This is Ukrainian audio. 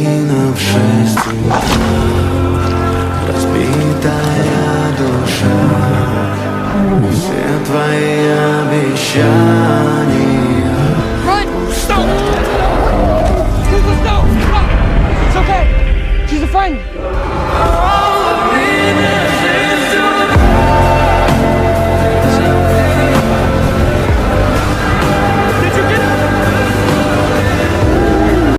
в 6 утра, разбитая душа, все твои обещания. Run! Stop! Stop! It's okay. She's a friend.